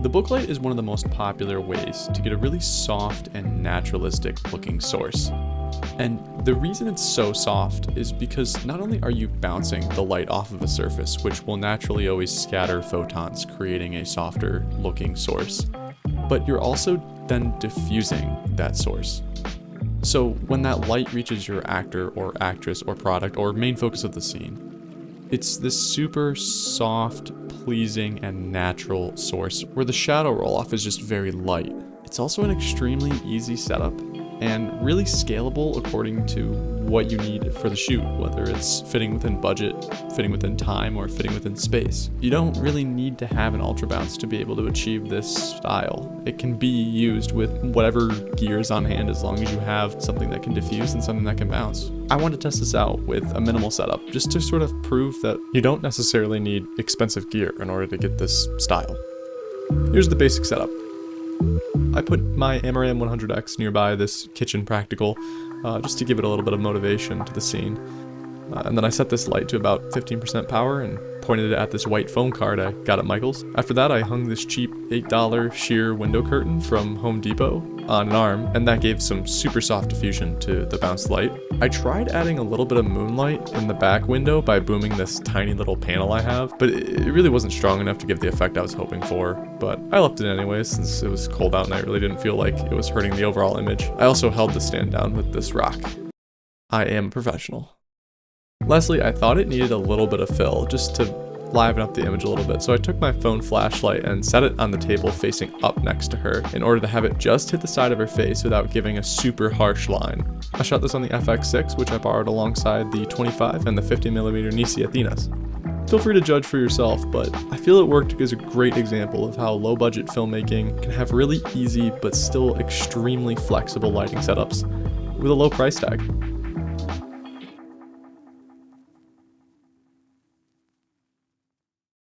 The booklight is one of the most popular ways to get a really soft and naturalistic looking source. And the reason it's so soft is because not only are you bouncing the light off of a surface, which will naturally always scatter photons, creating a softer looking source, but you're also then diffusing that source. So when that light reaches your actor or actress or product or main focus of the scene, it's this super soft, pleasing, and natural source where the shadow roll-off is just very light. It's also an extremely easy setup and really scalable according to what you need for the shoot, whether it's fitting within budget, fitting within time, or fitting within space. You don't really need to have an ultra bounce to be able to achieve this style. It can be used with whatever gear is on hand as long as you have something that can diffuse and something that can bounce. I wanted to test this out with a minimal setup just to sort of prove that you don't necessarily need expensive gear in order to get this style. Here's the basic setup. I put my Amaram 100X nearby this kitchen practical just to give it a little bit of motivation to the scene. And then I set this light to about 15% power and pointed it at this white foam card I got at Michael's. After that, I hung this cheap $8 sheer window curtain from Home Depot on an arm, and that gave some super soft diffusion to the bounced light. I tried adding a little bit of moonlight in the back window by booming this tiny little panel I have, but it really wasn't strong enough to give the effect I was hoping for. But I left it anyway since it was cold out and I really didn't feel like it was hurting the overall image. I also held the stand down with this rock. I am a professional. Lastly, I thought it needed a little bit of fill just to liven up the image a little bit, so I took my phone flashlight and set it on the table facing up next to her in order to have it just hit the side of her face without giving a super harsh line. I shot this on the FX6, which I borrowed alongside the 25 and the 50mm Nisi Athenas. Feel free to judge for yourself, but I feel it worked as a great example of how low-budget filmmaking can have really easy but still extremely flexible lighting setups with a low price tag.